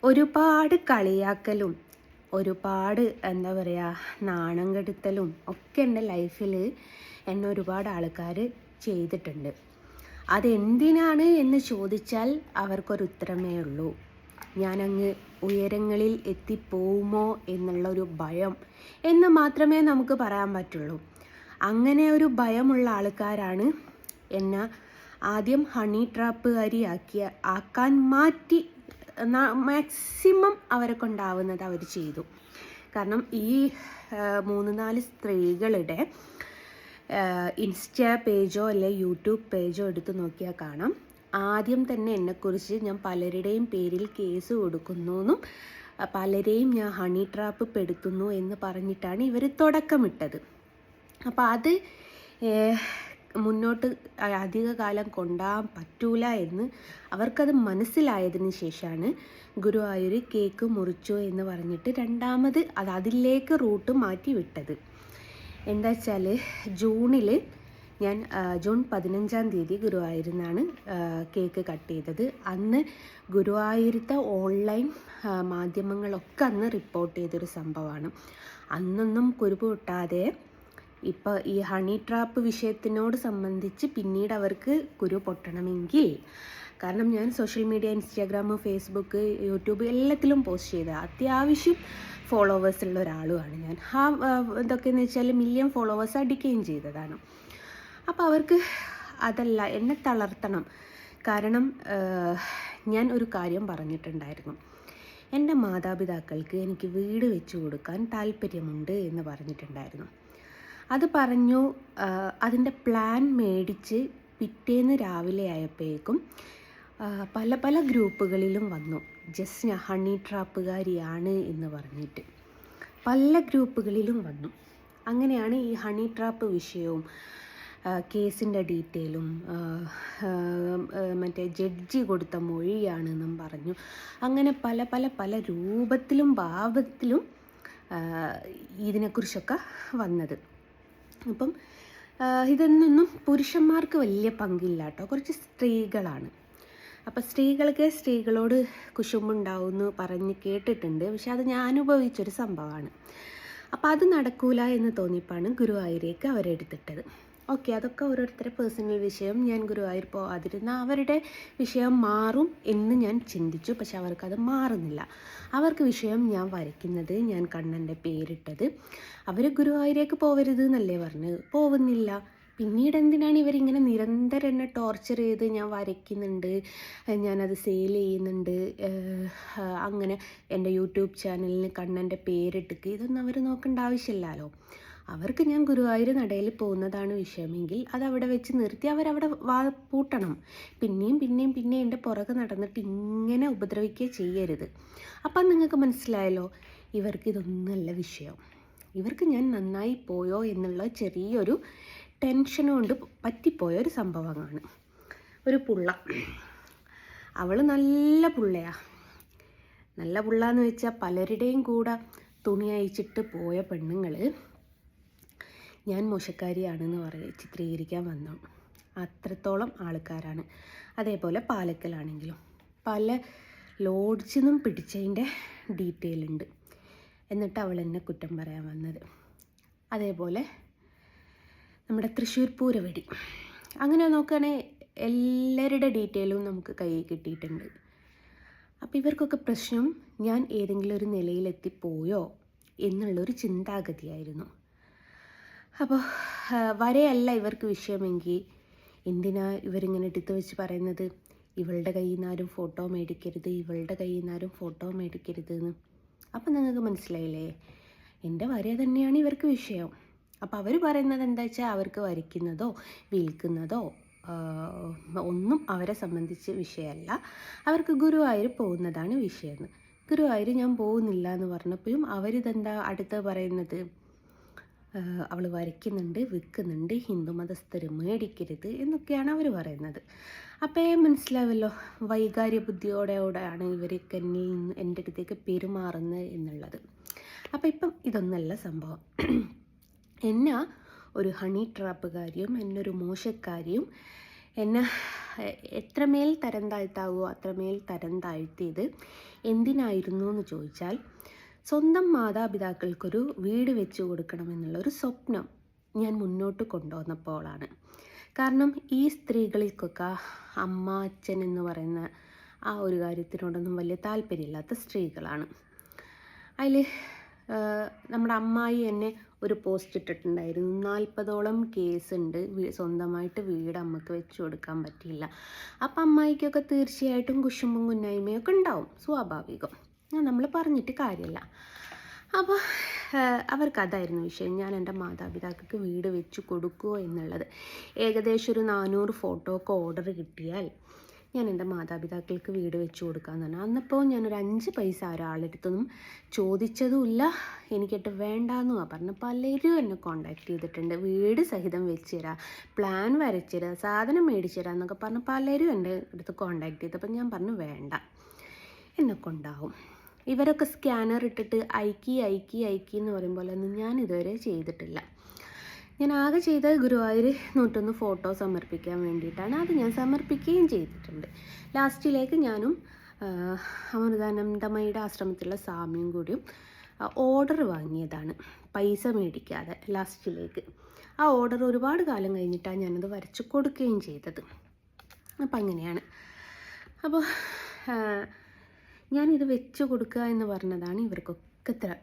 ഒരുപാട് കളിയാക്കലും ഒരുപാട് എന്താ പറയുക നാണം കെടുത്തലും ഒക്കെ എൻ്റെ ലൈഫിൽ എന്നെ ഒരുപാട് ആൾക്കാർ ചെയ്തിട്ടുണ്ട്. അതെന്തിനാണ് എന്ന് ചോദിച്ചാൽ അവർക്കൊരു ഉത്തരമേ ഉള്ളൂ. ഞാനങ്ങ് ഉയരങ്ങളിൽ എത്തിപ്പോവുമോ എന്നുള്ളൊരു ഭയം എന്ന് മാത്രമേ നമുക്ക് പറയാൻ പറ്റുള്ളൂ. അങ്ങനെ ഒരു ഭയമുള്ള ആൾക്കാരാണ് എന്നെ ആദ്യം ഹണി ആക്കാൻ മാറ്റി മാക്സിമം അവരെ കൊണ്ടാവുന്നത് അവർ ചെയ്തു. കാരണം ഈ 3-4 സ്ത്രീകളുടെ ഇൻസ്റ്റ പേജോ അല്ലെ യൂട്യൂബ് പേജോ എടുത്ത് നോക്കിയാൽ കാണാം. ആദ്യം തന്നെ എന്നെക്കുറിച്ച് ഞാൻ പലരുടെയും പേരിൽ കേസ് കൊടുക്കുന്നു എന്നും പലരെയും ഞാൻ ഹണി ട്രാപ്പ് പെടുത്തുന്നു എന്ന് പറഞ്ഞിട്ടാണ് ഇവർ തുടക്കമിട്ടത്. അപ്പോൾ അത് മുന്നോട്ട് അധിക കാലം കൊണ്ടുപോകാൻ പറ്റൂല എന്ന് അവർക്കത് മനസ്സിലായതിന് ശേഷമാണ് ഗുരുവായൂർ കേക്ക് മുറിച്ചു എന്ന് പറഞ്ഞിട്ട് രണ്ടാമത് അതിലേക്ക് റൂട്ട് മാറ്റി വിട്ടത്. എന്താ വെച്ചാൽ ജൂണിൽ ഞാൻ ജൂൺ 15-ാം തീയതി ഗുരുവായൂരിൽ നിന്നാണ് കേക്ക് കട്ട് ചെയ്തത്. അന്ന് ഗുരുവായൂരത്തെ ഓൺലൈൻ മാധ്യമങ്ങളൊക്കെ അന്ന് റിപ്പോർട്ട് ചെയ്തൊരു സംഭവമാണ്. അന്നൊന്നും കുരുപ്പ് കിട്ടാതെ ഇപ്പോൾ ഈ ഹണി ട്രാപ്പ് വിഷയത്തിനോട് സംബന്ധിച്ച് പിന്നീട് അവർക്ക് കുരു പൊട്ടണമെങ്കിൽ, കാരണം ഞാൻ social media Instagram, Facebook, YouTube എല്ലാത്തിലും പോസ്റ്റ് ചെയ്ത അത്യാവശ്യം ഫോളോവേഴ്സ് ഉള്ള ഒരാളുമാണ് ഞാൻ. ഇതൊക്കെയെന്ന് വെച്ചാൽ മില്യൺ ഫോളോവേഴ്സ് അടിക്കുകയും ചെയ്തതാണ്. അപ്പോൾ അവർക്ക് അതല്ല, എന്നെ തളർത്തണം. കാരണം ഞാൻ ഒരു കാര്യം പറഞ്ഞിട്ടുണ്ടായിരുന്നു, എൻ്റെ മാതാപിതാക്കൾക്ക് എനിക്ക് വീട് വെച്ച് കൊടുക്കാൻ താല്പര്യമുണ്ട് എന്ന് പറഞ്ഞിട്ടുണ്ടായിരുന്നു. അത് പറഞ്ഞു. അതിൻ്റെ പ്ലാൻ മേടിച്ച് പിറ്റേന്ന് രാവിലെ ആയപ്പോഴേക്കും പല പല ഗ്രൂപ്പുകളിലും വന്നു, ജസ്റ്റ് ഹണി ട്രാപ്പുകാരിയാണ് എന്ന് പറഞ്ഞിട്ട് പല ഗ്രൂപ്പുകളിലും വന്നു. അങ്ങനെയാണ് ഈ ഹണി ട്രാപ്പ് വിഷയവും കേസിൻ്റെ ഡീറ്റെയിലും മറ്റേ ജഡ്ജി കൊടുത്ത മൊഴിയാണെന്നും പറഞ്ഞു. അങ്ങനെ പല പല പല രൂപത്തിലും ഭാവത്തിലും ഇതിനെക്കുറിച്ചൊക്കെ വന്നത്. അപ്പം ഇതൊന്നും പുരുഷന്മാർക്ക് വലിയ പങ്കില്ല കേട്ടോ, കുറച്ച് സ്ത്രീകളാണ്. അപ്പം സ്ത്രീകളോട് കുശുമ്പുണ്ടാവുമെന്ന് പറഞ്ഞ് കേട്ടിട്ടുണ്ട്. പക്ഷെ അത് ഞാൻ അനുഭവിച്ചൊരു സംഭവമാണ്. അപ്പോൾ അത് നടക്കൂല എന്ന് തോന്നിയപ്പോഴാണ് ഗുരുവായൂരേക്ക് അവരെടുത്തിട്ടത്. ഓക്കെ, അതൊക്കെ ഓരോരുത്തരുടെ പേഴ്സണൽ വിഷയം. ഞാൻ ഗുരുവായൂർ പോകാതിരുന്ന അവരുടെ വിഷയം മാറും എന്ന് ഞാൻ ചിന്തിച്ചു. പക്ഷെ അവർക്കത് മാറുന്നില്ല. അവർക്ക് വിഷയം ഞാൻ വരയ്ക്കുന്നത്, ഞാൻ കണ്ണൻ്റെ പേരിട്ടത്. അവർ ഗുരുവായൂരേക്ക് പോകരുത് എന്നല്ലേ പറഞ്ഞത്, പോകുന്നില്ല. പിന്നീട് എന്തിനാണ് ഇവരിങ്ങനെ നിരന്തരം എന്നെ ടോർച്ചർ ചെയ്ത് ഞാൻ വരയ്ക്കുന്നുണ്ട്, ഞാനത് സെയിൽ ചെയ്യുന്നുണ്ട്, അങ്ങനെ എൻ്റെ യൂട്യൂബ് ചാനലിന് കണ്ണൻ്റെ പേരിട്ടിക്ക്, ഇതൊന്നും അവർ നോക്കേണ്ട ആവശ്യമില്ലല്ലോ. അവർക്ക് ഞാൻ ഗുരുവായൂർ നടയിൽ പോകുന്നതാണ് വിഷയമെങ്കിൽ അതവിടെ വെച്ച് നിർത്തി അവരവിടെ പൂട്ടണം. പിന്നെയും എൻ്റെ പുറകെ നടന്നിട്ട് ഇങ്ങനെ ഉപദ്രവിക്കുകയും ചെയ്യരുത്. അപ്പം നിങ്ങൾക്ക് മനസ്സിലായല്ലോ, ഇവർക്ക് ഇതൊന്നുമല്ല വിഷയം. ഇവർക്ക് ഞാൻ നന്നായി പോയോ എന്നുള്ള ചെറിയൊരു ടെൻഷൻ കൊണ്ട് പറ്റിപ്പോയൊരു സംഭവമാണ്. ഒരു പുള്ള, അവൾ നല്ല പുള്ളയാണ്. നല്ല പുള്ളാന്ന് വെച്ചാൽ പലരുടെയും കൂടെ തുണി അയച്ചിട്ട് പോയ പെണ്ണുങ്ങൾ ഞാൻ മോശക്കാരിയാണെന്ന് ചിത്രീകരിക്കാൻ വന്നു. അത്രത്തോളം ആൾക്കാരാണ്. അതേപോലെ പാലക്കലാണെങ്കിലും പല ലോഡ്ജിൽ നിന്നും പിടിച്ചതിൻ്റെ ഡീറ്റെയിൽ ഉണ്ട്. എന്നിട്ട് അവൾ എന്നെ കുറ്റം പറയാൻ വന്നത്. അതേപോലെ നമ്മുടെ തൃശ്ശൂർ പൂരവെടി, അങ്ങനെ നോക്കുകയാണെങ്കിൽ എല്ലാവരുടെ ഡീറ്റെയിലും നമുക്ക് കയ്യിൽ കിട്ടിയിട്ടുണ്ട്. അപ്പോൾ ഇവർക്കൊക്കെ പ്രശ്നം ഞാൻ ഏതെങ്കിലും ഒരു നിലയിലെത്തിപ്പോയോ എന്നുള്ളൊരു ചിന്താഗതിയായിരുന്നു. അപ്പോൾ വരെയല്ല ഇവർക്ക് വിഷയമെങ്കിൽ എന്തിനാ ഇവരിങ്ങനെ എടുത്തു വെച്ച് പറയുന്നത്, ഇവളുടെ കയ്യിൽ നിന്നാരും ഫോട്ടോ മേടിക്കരുത്, ഇവളുടെ കയ്യിൽ നിന്നാരും ഫോട്ടോ മേടിക്കരുത് എന്ന്. അപ്പം നിങ്ങൾക്ക് മനസ്സിലായില്ലേ, എൻ്റെ വര തന്നെയാണ് ഇവർക്ക് വിഷയം. അപ്പോൾ അവർ പറയുന്നത് എന്താ വെച്ചാൽ അവർക്ക് വരയ്ക്കുന്നതോ വിൽക്കുന്നതോ ഒന്നും അവരെ സംബന്ധിച്ച് വിഷയമല്ല, അവർക്ക് ഗുരുവായൂർ പോകുന്നതാണ് വിഷയമെന്ന്. ഗുരുവായൂർ ഞാൻ പോകുന്നില്ല എന്ന് പറഞ്ഞപ്പോഴും അവരിതെന്താ അടുത്ത് പറയുന്നത്, അവൾ വരയ്ക്കുന്നുണ്ട്, വിൽക്കുന്നുണ്ട്, ഹിന്ദു മതസ്ഥർ മേടിക്കരുത് എന്നൊക്കെയാണ് അവർ പറയുന്നത്. അപ്പോൾ മനസ്സിലാവല്ലോ വൈകാര്യ ബുദ്ധിയോടെയാണ് ഇവരൊക്കെ എൻ്റെ അടുത്തേക്ക് പെരുമാറുന്നത് എന്നുള്ളത്. അപ്പോൾ ഇപ്പം ഇതൊന്നല്ല സംഭവം. എന്നെ ഒരു ഹണി ട്രാപ്പുകാരിയും എന്നൊരു മോശക്കാരിയും എന്നെ എത്രമേൽ തരം താഴ്ത്താവോ അത്രമേൽ തരം താഴ്ത്തിയത് എന്തിനായിരുന്നു എന്ന് ചോദിച്ചാൽ, സ്വന്തം മാതാപിതാക്കൾക്കൊരു വീട് വെച്ച് കൊടുക്കണമെന്നുള്ളൊരു സ്വപ്നം ഞാൻ മുന്നോട്ട് കൊണ്ടുവന്നപ്പോഴാണ്. കാരണം ഈ സ്ത്രീകൾക്കൊക്കെ അമ്മ അച്ഛൻ എന്ന് പറയുന്ന ആ ഒരു കാര്യത്തിനോടൊന്നും വലിയ താല്പര്യമില്ലാത്ത സ്ത്രീകളാണ്. അതിൽ നമ്മുടെ അമ്മായി എന്നെ ഒരു പോസ്റ്റ് ഇട്ടിട്ടുണ്ടായിരുന്നു, 40ഓളം കേസുണ്ട്, സ്വന്തമായിട്ട് വീട് അമ്മക്ക് വെച്ച് കൊടുക്കാൻ പറ്റിയില്ല. അപ്പം അമ്മായിക്കൊക്കെ തീർച്ചയായിട്ടും കുശുമ്പും കുന്നായ്മയൊക്കെ ഉണ്ടാവും, സ്വാഭാവികം, നമ്മൾ പറഞ്ഞിട്ട് കാര്യമില്ല. അപ്പോൾ അവർക്കതായിരുന്നു വിഷയം, ഞാൻ എൻ്റെ മാതാപിതാക്കൾക്ക് വീട് വെച്ച് കൊടുക്കുമോ എന്നുള്ളത്. ഏകദേശം ഒരു 400 ഫോട്ടോക്ക് ഓർഡർ കിട്ടിയാൽ ഞാൻ എൻ്റെ മാതാപിതാക്കൾക്ക് വീട് വെച്ച് കൊടുക്കാമെന്ന് പറഞ്ഞു. അന്നപ്പോൾ ഞാനൊരു 5 പൈസ ഒരാളെടുത്തൊന്നും ചോദിച്ചതുമില്ല, എനിക്കിട്ട് വേണ്ടാന്ന് പറഞ്ഞു. പലരും എന്നെ കോണ്ടാക്ട് ചെയ്തിട്ടുണ്ട്, വീട് സഹിതം വെച്ച് തരാം, പ്ലാൻ വരച്ച് തരാം, സാധനം മേടിച്ച് തരാം എന്നൊക്കെ പറഞ്ഞ് പലരും എൻ്റെ അടുത്ത് കോണ്ടാക്ട് ചെയ്തപ്പോൾ ഞാൻ പറഞ്ഞു വേണ്ട, എന്നെക്കൊണ്ടാവും. ഇവരൊക്കെ സ്കാനർ ഇട്ടിട്ട് അയക്കി എന്ന് പറയും പോലെ ഒന്നും ഞാൻ ഇതുവരെ ചെയ്തിട്ടില്ല. ഞാൻ ആകെ ചെയ്ത ഗുരുവായൂർ 101 ഫോട്ടോ സമർപ്പിക്കാൻ വേണ്ടിയിട്ടാണ്. അത് ഞാൻ സമർപ്പിക്കുകയും ചെയ്തിട്ടുണ്ട്. ലാസ്റ്റിലേക്ക് ഞാനും അമൃതാനന്ദമയുടെ ആശ്രമത്തിലുള്ള സ്വാമിയും കൂടിയും ഓർഡർ വാങ്ങിയതാണ്, പൈസ മേടിക്കാതെ ലാസ്റ്റിലേക്ക്. ആ ഓർഡർ ഒരുപാട് കാലം കഴിഞ്ഞിട്ടാണ് ഞാനത് വരച്ച് കൊടുക്കുകയും ചെയ്തത്. അപ്പം അങ്ങനെയാണ്. അപ്പോൾ ഞാനിത് വെച്ച് കൊടുക്കുക എന്ന് പറഞ്ഞതാണ് ഇവർക്കൊക്കെ ഇത്ര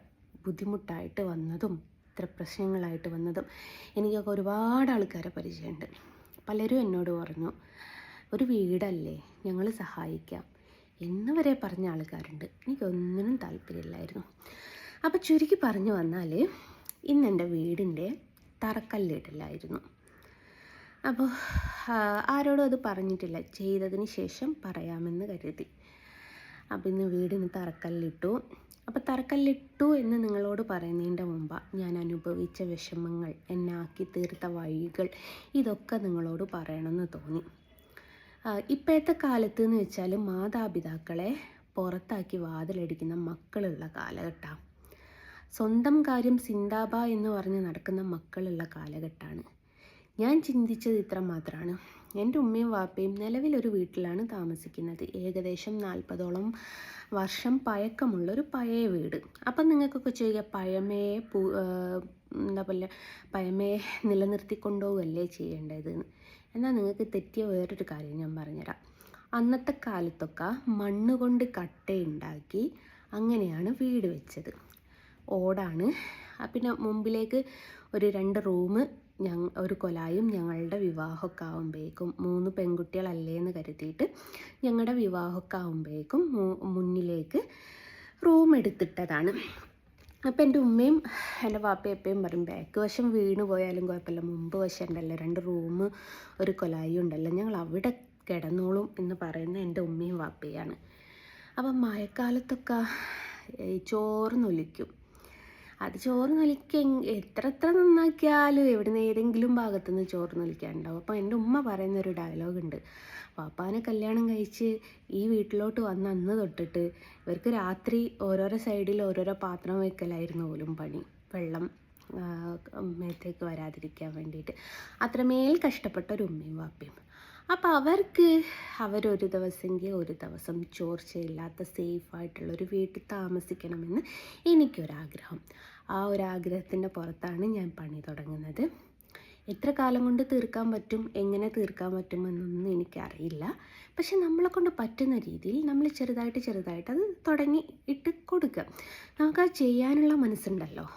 ബുദ്ധിമുട്ടായിട്ട് വന്നതും ഇത്ര പ്രശ്നങ്ങളായിട്ട് വന്നതും. എനിക്കൊക്കെ ഒരുപാട് ആൾക്കാരെ പരിചയമുണ്ട്. പലരും എന്നോട് പറഞ്ഞു ഒരു വീടല്ലേ, ഞങ്ങൾ സഹായിക്കാം എന്ന് വരെ പറഞ്ഞ ആൾക്കാരുണ്ട്. എനിക്കൊന്നിനും താല്പര്യമില്ലായിരുന്നു. അപ്പോൾ ചുരുക്കി പറഞ്ഞു വന്നാൽ ഇന്നെൻ്റെ വീടിൻ്റെ തറക്കല്ലിടലായിരുന്നു. അപ്പോൾ ആരോടും അത് പറഞ്ഞിട്ടില്ല, ചെയ്തതിന് ശേഷം പറയാമെന്ന് കരുതി. അപ്പോൾ ഇന്ന് വീടിന് തറക്കല്ലിട്ടു. അപ്പോൾ തറക്കല്ലിട്ടു എന്ന് നിങ്ങളോട് പറയുന്നതിൻ്റെ മുമ്പ് ഞാൻ അനുഭവിച്ച വിഷമങ്ങൾ, എന്നെ ആക്കി തീർത്ത വഴികൾ, ഇതൊക്കെ നിങ്ങളോട് പറയണമെന്ന് തോന്നി. ഇപ്പോഴത്തെ കാലത്ത് എന്ന് വെച്ചാൽ മാതാപിതാക്കളെ പുറത്താക്കി വാതിലടിക്കുന്ന മക്കളുള്ള കാലഘട്ടമാണ്. സ്വന്തം കാര്യം സിന്ദാബ എന്ന് പറഞ്ഞ് നടക്കുന്ന മക്കളുള്ള കാലഘട്ടമാണ്. ഞാൻ ചിന്തിച്ചത് ഇത്ര മാത്രമാണ്. എൻ്റെ ഉമ്മയും വാപ്പയും നിലവിലൊരു വീട്ടിലാണ് താമസിക്കുന്നത്. ഏകദേശം 40ഓളം വർഷം പഴക്കമുള്ളൊരു പഴയ വീട്. അപ്പം നിങ്ങൾക്കൊക്കെ ചെയ്യുക, പഴമയെ നിലനിർത്തിക്കൊണ്ടുപോവുകയല്ലേ ചെയ്യേണ്ടത്. എന്നാൽ നിങ്ങൾക്ക് തെറ്റിയ വേറൊരു കാര്യം ഞാൻ പറഞ്ഞുതരാം. അന്നത്തെ കാലത്തൊക്കെ മണ്ണ് കൊണ്ട് കട്ടയുണ്ടാക്കി അങ്ങനെയാണ് വീട് വെച്ചത്. ഓടാണ്. പിന്നെ മുമ്പിലേക്ക് ഒരു 2 റൂം, ഒരു കൊലായും. ഞങ്ങളുടെ വിവാഹമൊക്കെ ആകുമ്പോഴേക്കും 3 പെൺകുട്ടികളല്ലേ എന്ന് കരുതിയിട്ട് ഞങ്ങളുടെ വിവാഹമൊക്കെ ആകുമ്പോഴേക്കും മുന്നിലേക്ക് റൂം എടുത്തിട്ടതാണ്. അപ്പോൾ എൻ്റെ ഉമ്മയും എൻ്റെ വാപ്പയും എപ്പോഴും പറയും, ബാക്ക് വശം വീണ് പോയാലും കുഴപ്പമില്ല, മുമ്പ് വശം ഉണ്ടല്ലോ, 2 റൂം ഒരു കൊലായും ഉണ്ടല്ലോ, ഞങ്ങൾ അവിടെ കിടന്നോളും എന്ന് പറയുന്ന എൻ്റെ ഉമ്മയും വാപ്പയാണ്. അപ്പം മഴക്കാലത്തൊക്കെ ചോർന്നൊലിക്കും. അത് ചോർന്നൊലിക്കുക എത്ര നന്നാക്കിയാലും എവിടുന്ന് ഏതെങ്കിലും ഭാഗത്തുനിന്ന് ചോർന്നൊലിക്കാനുണ്ടാവും. അപ്പോൾ എൻ്റെ ഉമ്മ പറയുന്നൊരു ഡയലോഗുണ്ട്, പാപ്പാനെ കല്യാണം കഴിച്ച് ഈ വീട്ടിലോട്ട് വന്ന അന്ന് തൊട്ടിട്ട് ഇവർക്ക് രാത്രി ഓരോരോ സൈഡിൽ ഓരോരോ പാത്രം വെക്കലായിരുന്നു പോലും പണി, വെള്ളം മേത്തേക്ക് വരാതിരിക്കാൻ വേണ്ടിയിട്ട്. അത്രമേൽ കഷ്ടപ്പെട്ട ഒരു ഉമ്മയും വാപ്പയും. അപ്പോൾ അവരൊരു ദിവസമെങ്കിൽ ഒരു ദിവസം ചോർച്ചയില്ലാത്ത സേഫായിട്ടുള്ളൊരു വീട്ടിൽ താമസിക്കണമെന്ന് എനിക്കൊരാഗ്രഹം. ആ ഒരാഗ്രഹത്തിൻ്റെ പുറത്താണ് ഞാൻ പണി തുടങ്ങുന്നത്. എത്ര കാലം കൊണ്ട് തീർക്കാൻ പറ്റും, എങ്ങനെ തീർക്കാൻ പറ്റുമെന്നൊന്നും എനിക്കറിയില്ല. പക്ഷെ നമ്മളെ കൊണ്ട് പറ്റുന്ന രീതിയിൽ നമ്മൾ ചെറുതായിട്ട് അത് തുടങ്ങി ഇട്ട് കൊടുക്കുക. നമുക്കത് ചെയ്യാനുള്ള മനസ്സുണ്ടല്ലോ.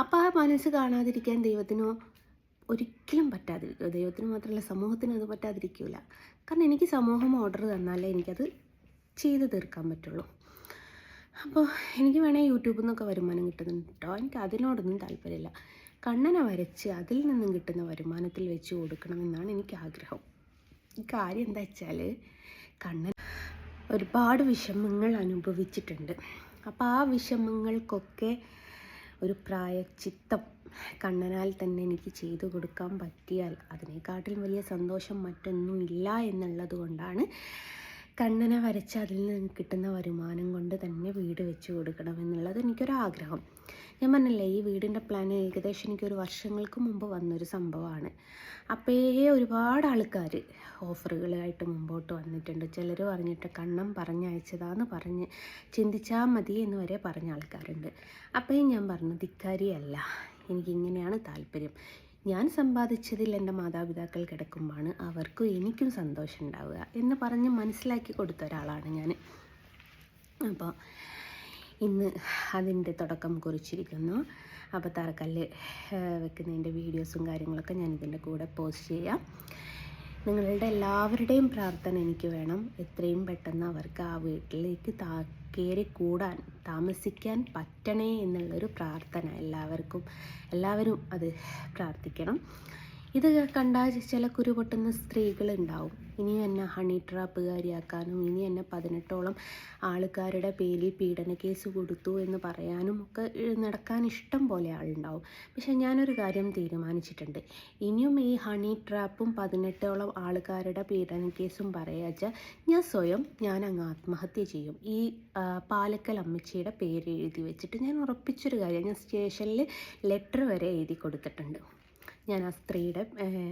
അപ്പോൾ ആ മനസ്സ് കാണാതിരിക്കാൻ ദൈവത്തിനോ ഒരിക്കലും പറ്റാതിരിക്കുക. ദൈവത്തിന് മാത്രമല്ല, സമൂഹത്തിന് അത് പറ്റാതിരിക്കില്ല. കാരണം എനിക്ക് സമൂഹം ഓർഡർ തന്നാലേ എനിക്കത് ചെയ്ത് തീർക്കാൻ പറ്റുള്ളൂ. അപ്പോൾ എനിക്ക് വേണേൽ യൂട്യൂബിൽ നിന്നൊക്കെ വരുമാനം കിട്ടുന്നുണ്ട് കേട്ടോ. എനിക്ക് അതിനോടൊന്നും താല്പര്യമില്ല. കണ്ണനെ വരച്ച് അതിൽ നിന്നും കിട്ടുന്ന വരുമാനത്തിൽ വെച്ച് കൊടുക്കണമെന്നാണ് എനിക്ക് ആഗ്രഹം. ഈ കാര്യം എന്താ വെച്ചാൽ, കണ്ണൻ ഒരുപാട് വിഷമങ്ങൾ അനുഭവിച്ചിട്ടുണ്ട്. അപ്പോൾ ആ വിഷമങ്ങൾക്കൊക്കെ ഒരു പ്രായശ്ചിത്തം കണ്ണനാൽ തന്നെ എനിക്ക് ചെയ്തു കൊടുക്കാൻ പറ്റിയാൽ അതിനേക്കാട്ടിലും വലിയ സന്തോഷം മറ്റൊന്നും ഇല്ല എന്നുള്ളത് കൊണ്ടാണ് കണ്ണനെ വരച്ച് അതിൽ നിന്ന് കിട്ടുന്ന വരുമാനം കൊണ്ട് തന്നെ വീട് വെച്ച് കൊടുക്കണം എന്നുള്ളത് എനിക്കൊരാഗ്രഹം. ഞാൻ പറഞ്ഞില്ലേ, ഈ വീടിൻ്റെ പ്ലാൻ ഏകദേശം എനിക്കൊരു വർഷങ്ങൾക്ക് മുമ്പ് വന്നൊരു സംഭവമാണ്. അപ്പോഴേ ഒരുപാട് ആൾക്കാർ ഓഫറുകളായിട്ട് മുമ്പോട്ട് വന്നിട്ടുണ്ട്. ചിലർ പറഞ്ഞിട്ട് കണ്ണം പറഞ്ഞയച്ചതാന്ന് പറഞ്ഞ് ചിന്തിച്ചാൽ മതി എന്ന് വരെ പറഞ്ഞ ആൾക്കാരുണ്ട്. അപ്പോഴും ഞാൻ പറഞ്ഞു, ധിക്കാരിയല്ല, എനിക്കിങ്ങനെയാണ് താല്പര്യം. ഞാൻ സമ്പാദിച്ചതിൽ എൻ്റെ മാതാപിതാക്കൾ കിടക്കുമ്പോഴാണ് അവർക്കും എനിക്കും സന്തോഷം ഉണ്ടാവുക എന്ന് പറഞ്ഞ് മനസ്സിലാക്കി കൊടുത്ത ഒരാളാണ് ഞാൻ. അപ്പോൾ ഇന്ന് അതിൻ്റെ തുടക്കം കുറിച്ചിരിക്കുന്നു. അപ്പോൾ തറക്കല്ല് വെക്കുന്നതിൻ്റെ വീഡിയോസും കാര്യങ്ങളൊക്കെ ഞാൻ ഇതിൻ്റെ കൂടെ പോസ്റ്റ് ചെയ്യാം. നിങ്ങളുടെ എല്ലാവരുടെയും പ്രാർത്ഥന എനിക്ക് വേണം. എത്രയും പെട്ടെന്ന് അവർക്ക് ആ വീട്ടിലേക്ക് കയറി കൂടാൻ, താമസിക്കാൻ പറ്റണേ എന്നുള്ളൊരു പ്രാർത്ഥന എല്ലാവരും അത് പ്രാർത്ഥിക്കണം. ഇത് കണ്ടാൽ ചില കുരുപൊട്ടുന്ന സ്ത്രീകളുണ്ടാവും. ഇനി എന്നെ ഹണി ട്രാപ്പുകാരിയാക്കാനും ഇനി എന്നെ 18ഓളം ആൾക്കാരുടെ പേരിൽ പീഡന കേസ് കൊടുത്തു എന്ന് പറയാനും ഒക്കെ നടക്കാൻ ഇഷ്ടം പോലെ ആളുണ്ടാവും. പക്ഷെ ഞാനൊരു കാര്യം തീരുമാനിച്ചിട്ടുണ്ട്. ഇനിയും ഈ ഹണി ട്രാപ്പും 18ഓളം ആൾക്കാരുടെ പീഡന കേസും പറയാച്ചാൽ ഞാൻ അങ്ങ് ആത്മഹത്യ ചെയ്യും. ഈ പാലക്കൽ അമ്മച്ചിയുടെ പേര് എഴുതി വെച്ചിട്ട് ഞാൻ ഉറപ്പിച്ചൊരു കാര്യം, ഞാൻ സ്റ്റേഷനിൽ ലെറ്റർ വരെ എഴുതി കൊടുത്തിട്ടുണ്ട്. ഞാൻ ആ സ്ത്രീയുടെ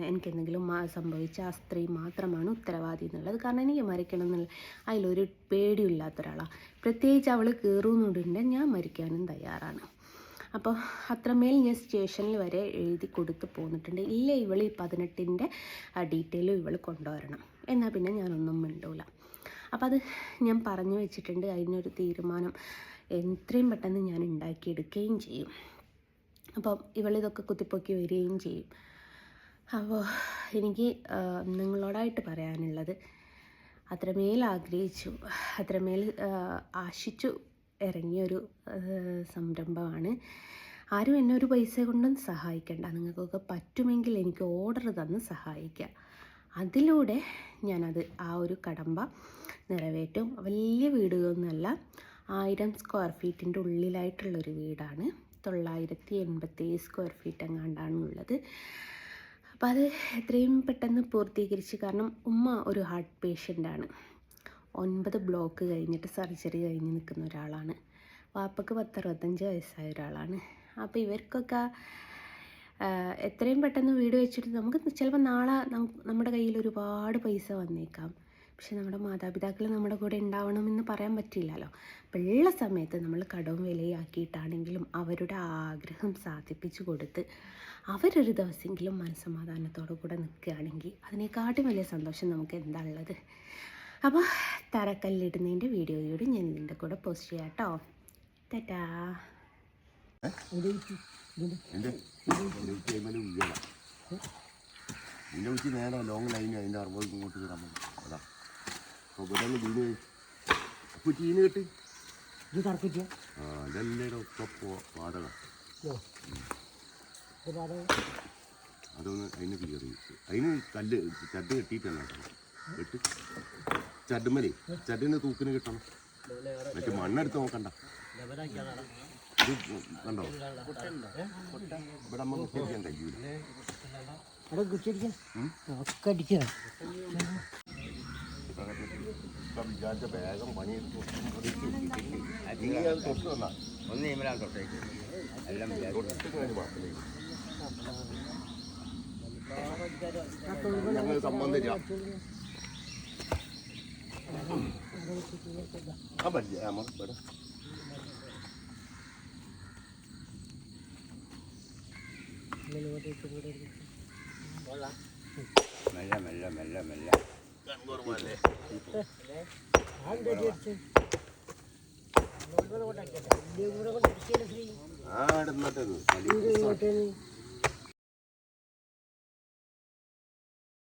എനിക്കെന്തെങ്കിലും സംഭവിച്ച ആ സ്ത്രീ മാത്രമാണ് ഉത്തരവാദി എന്നുള്ളത്. കാരണം എനിക്ക് മരിക്കണം എന്നുള്ള അതിലൊരു പേടിയില്ലാത്ത ഒരാളാണ്. പ്രത്യേകിച്ച് അവൾ കയറുന്നുണ്ടെങ്കിൽ ഞാൻ മരിക്കാനും തയ്യാറാണ്. അപ്പോൾ അത്രമേൽ ഞാൻ സ്റ്റേഷനിൽ വരെ എഴുതി കൊടുത്ത് പോന്നിട്ടുണ്ട്. ഇല്ല, ഇവൾ ഈ 18ൻ്റെ ഡീറ്റെയിലും ഇവൾ കൊണ്ടുവരണം, എന്നാൽ പിന്നെ ഞാനൊന്നും മിണ്ടൂല. അപ്പോൾ അത് ഞാൻ പറഞ്ഞു വെച്ചിട്ടുണ്ട്. അതിനൊരു തീരുമാനം എത്രയും പെട്ടെന്ന് ഞാൻ ഉണ്ടാക്കിയെടുക്കുകയും ചെയ്യും. അപ്പം ഇവളിതൊക്കെ കുത്തിപ്പൊക്കി വരികയും ചെയ്യും. അപ്പോൾ എനിക്ക് നിങ്ങളോടായിട്ട് പറയാനുള്ളത്, അത്രമേൽ ആഗ്രഹിച്ചു, അത്രമേൽ ആശിച്ചു ഇറങ്ങിയൊരു സംരംഭമാണ്. ആരും എന്നെ ഒരു പൈസ കൊണ്ടും സഹായിക്കേണ്ട. നിങ്ങൾക്കൊക്കെ പറ്റുമെങ്കിൽ എനിക്ക് ഓർഡർ തന്ന് സഹായിക്കുക. അതിലൂടെ ഞാനത് ആ ഒരു കടമ്പ നിറവേറ്റും. വലിയ വീടുകളൊന്നുമല്ല, 1000 സ്ക്വയർ ഫീറ്റിൻ്റെ ഉള്ളിലായിട്ടുള്ളൊരു വീടാണ്. 987 സ്ക്വയർ ഫീറ്റ് എങ്ങാണ്ടാണ് ഉള്ളത്. അപ്പോൾ അത് എത്രയും പെട്ടെന്ന് പൂർത്തീകരിച്ച്, കാരണം ഉമ്മ ഒരു ഹാർട്ട് പേഷ്യൻ്റാണ്. 9 ബ്ലോക്ക് കഴിഞ്ഞിട്ട് സർജറി കഴിഞ്ഞ് നിൽക്കുന്ന ഒരാളാണ്. വാപ്പക്ക് 65 വയസ്സായ ഒരാളാണ്. അപ്പോൾ ഇവർക്കൊക്കെ എത്രയും പെട്ടെന്ന് വീട് വെച്ചിട്ട് നമുക്ക് ചിലപ്പോൾ നാളെ നമ്മുടെ കയ്യിൽ ഒരുപാട് പൈസ വന്നേക്കാം. പക്ഷെ നമ്മുടെ മാതാപിതാക്കൾ നമ്മുടെ കൂടെ ഉണ്ടാവണമെന്ന് പറയാൻ പറ്റില്ലല്ലോ. അപ്പോൾ ഉള്ള സമയത്ത് നമ്മൾ കടവും വിലയാക്കിയിട്ടാണെങ്കിലും അവരുടെ ആഗ്രഹം സാധിപ്പിച്ചു കൊടുത്ത് അവരൊരു ദിവസമെങ്കിലും മനസ്സമാധാനത്തോടു കൂടെ നിൽക്കുകയാണെങ്കിൽ അതിനേക്കാട്ടും വലിയ സന്തോഷം നമുക്ക് എന്താ ഉള്ളത്. അപ്പോൾ തറക്കല്ലിടുന്നതിൻ്റെ വീഡിയോയോട് ഞാൻ ഇതിൻ്റെ കൂടെ പോസ്റ്റ് ചെയ്യാം കേട്ടോ. ടാറ്റാ. നേരെ ലോങ് ലൈന് അതിൻ്റെ 60 ഇങ്ങോട്ട് കയറാൻ മതി. അതാ അപ്പോൾ ഇവിടെ നിന്ന് വീണ് അപ്പോൾ ചീന് കെട്ടി ഇത് തറക്കിച്ച ഇതെല്ലാം ഒക്കെ വാടക അതൊന്ന് അതിന് ക്ലിയർ ചെയ്തു. അതിന് കല്ല് ചട്ട് കെട്ടിയിട്ടാണ് കേട്ടോ. കെട്ടി ചട്ടുമലേ ചട്ടിന് തൂക്കിന് കിട്ടണം. മറ്റേ മണ്ണെടുത്ത് നോക്കണ്ട. ഇത് കണ്ടോ, ഇവിടെ നമ്മൾ കുത്തിരിക്കാൻ കഴിയൂല. വിചാരിച്ച വേഗം പണി തൊട്ട് തന്നാ ഒന്ന് ഇമരാൻ തൊട്ടേക്ക് എല്ലാം ഞങ്ങൾ സംബന്ധിക്കാം. ആ പറ്റില്ല നമുക്ക് ഇവിടെ മെല്ലെ മെല്ലെ മെല്ലെ മെല്ലെ ആ ഇടുന്നത്